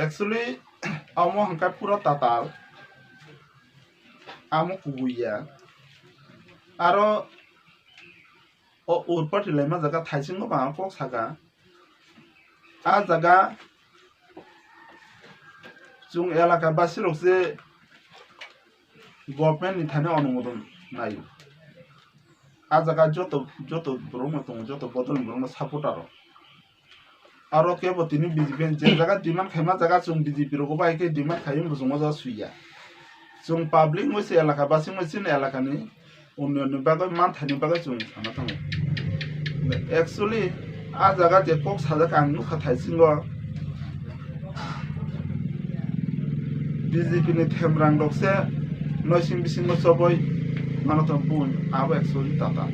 actually amo hangkai pura tatal amo kubuya aro o urpati lema jaga thaisingo ba kok saga a jaga jung elaka basirok je government ni thane অনুমোদন নাই a jaga joto borong tong joto bodol borong supporter aro kebo tini BJP je jaga demand khaima jaga jung BJP ro ba ke demand khaim bujung ja suya jung public moise elaka basing moise elaka ni unnayonni bagai man thani bagai jung sana tang actually a jaga je kok sajak ang nukha thaisingo BJP ni themrang dokse noisim bisingo soboi manotong bun abo actually tata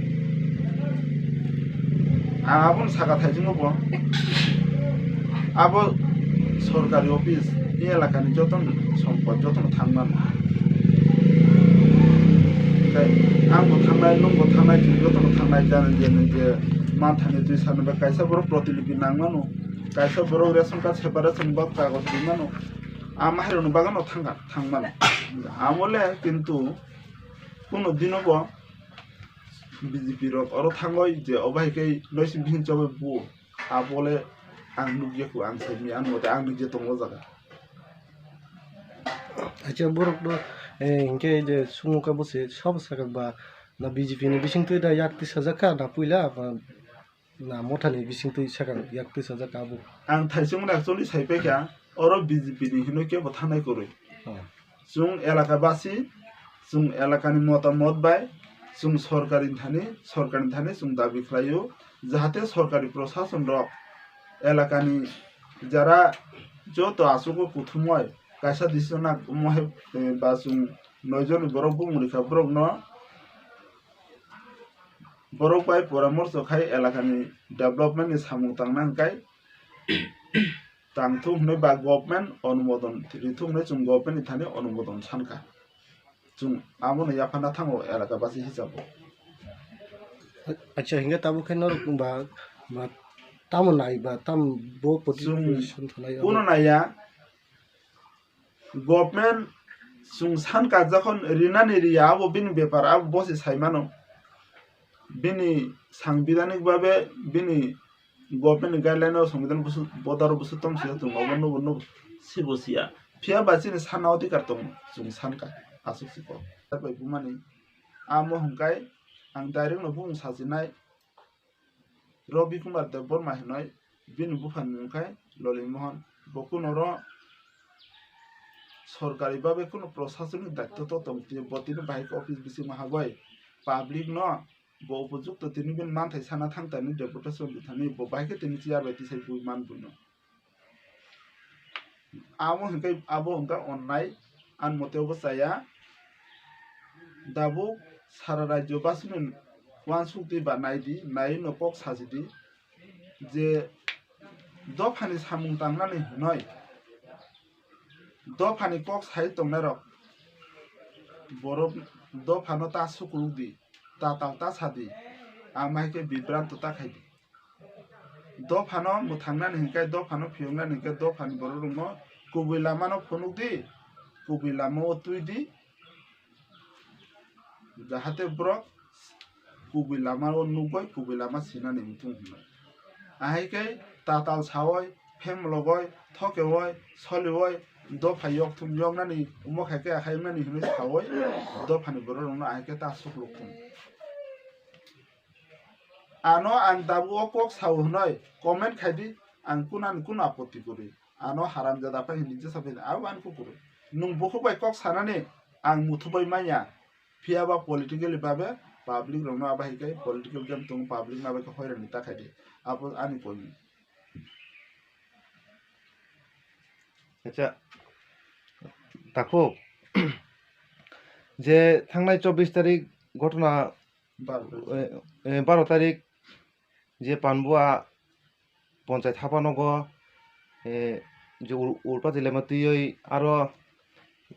abon saga thaisingo bo abo সরকারি office এই এলাকানি যতন সম্পদ যতন থাকমান आंबो थांनाय नंगौ थांनाय যতन थांनाय जानो जे माथानि दुइ सानबा कायसा बर प्रतिलिपि नांमानो कायसा बर रेशन कार्ड सेपारेशन बा कागज दिमानो आमाहेरनो बागानो थांमान আমলে কিন্তু কোনো দিনবো বিজেপি রক অর থাঙ্গই যে অবাইकै নইসিম ভিনচবে বু আবলে ang nugyaku ang semi ang mote ang nugya tong jaga acha borok do inke je sumuka bose sob sakak ba na BJP ni bising tu da yakti sajaka na puila na mothani bising tu sakak yakti sajaka bu ang thaisung na actually saipe kya oro BJP ni hino ke bothanai koroi jung elaka basi jung elaka ni motamot bai jung sorkari thani jung dabi khlayo jahate sorkari proshashan rok এলাকানি যারা যত আসুক কুথুময় কাইসা দিছনা মহে বাসুং নয়জন বরক বুমুরিখা বরক ন বরক by পরামর্শ খাই এলাকানি development ni samung tangnang kai tangthung noi ba government অনুমোদন রিথুং noi chung government ni thani অনুমোদন sanka chung amone yapana thango elaka basi hisabo acha hinga tabu khenor ba tam nai ba tam bo position thanai কোনো Naiya government সুং সানকা যখন রিনানি রিয়া আবো বিনি ব্যাপার আবো বসে সাইমানো বিনি সাংবিধানিক ভাবে বিনি গভর্নমেন্ট গাইডলাইন সংবিধান বদার বসুতম সে তুম অবন্ন বন্ন সিবসিয়া ফিয়া বাসিনি সানা অধিকার তম সুং সানকা আসুক সিপ তারপর বুমানি আমো হংকাই আং ডাইরেক্ট ন বুং সাজিনাই Robi Kumar de Borma Hinoi, Bin Bufan Munkai, Loli Mohan, Bokunoro Sorkari Babe Kuno Processing Dacto Tomti, Botin Bike Office Bisi Mahagoi, Public no, Bo Pujuk to Tinibin Manta Sana Tantani, Deputation Bitani, Bobike Tinitia Betis Man Buno. Amo Hinkai Abo Hunka online and Moteo Saya Dabu Sarara Jobasin. One sukti ba naidi nai no pok sajidi je dofani samung tangnani noi dofani pok sai tongnaro borok dofano ta sukuludi ta sadi amai ke bibrant ta khaidi dofano mutangnani hinkai dofano phiyongnani hinkai dofani bororungo kubilamano phonukdi kubilamo tuidi jahate brok kubilama nugoi kubilama sinani mutung hinoi ahaikai tatal sawoi phem logoi thokewoi soliwoi dofa yok thum yongnani umokhake akhaimani hinoi sawoi dofani bororongno ahaikai ta suklukthum ano ang dabu okok saw hinoi comment khaidi ang kun apoti kori ano haramjada pa hindi je sabe awan ku kori nung bokhbai kok sanani ang muthubai maya phiaba politically babe public rongno abahikai political game tung public na ba hoira ni takhadi apo ani koi acha tako যে থাংনাই 24 তারিখ ঘটনা 12 তারিখ যে পানবুয়া পঞ্চায়েত হাপানগ যে উরপা জেলায় তুই আরো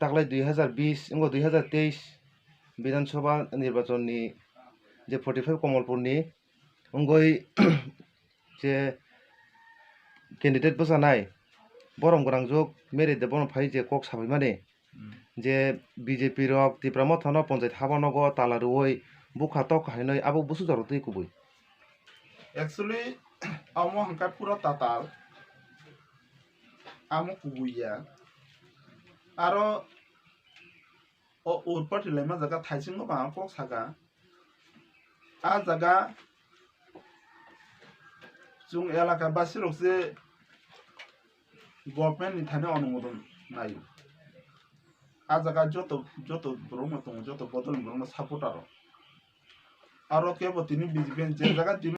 তাকলাই 2020 এবং 2023 বিধানসভা নির্বাচননি যে 45 কমলপুরনি অঙ্গই যে candidate বসানাই borong gorang jok mere de bono phai je kok sabai mane je BJP rok tipra mothano ponchait habanogo talaruoi bukha tok hainoi abo busu jaro tui kubui actually amo hangka pura tatal amo kubuya aro o urpati lema jaga thaisingo ba kok saga a jaga jung elaka basi rok je government ni thane অনুমোদন নাই a jaga joto broma tongo joto bodol broma supporter aro kebo tini BJP je jaga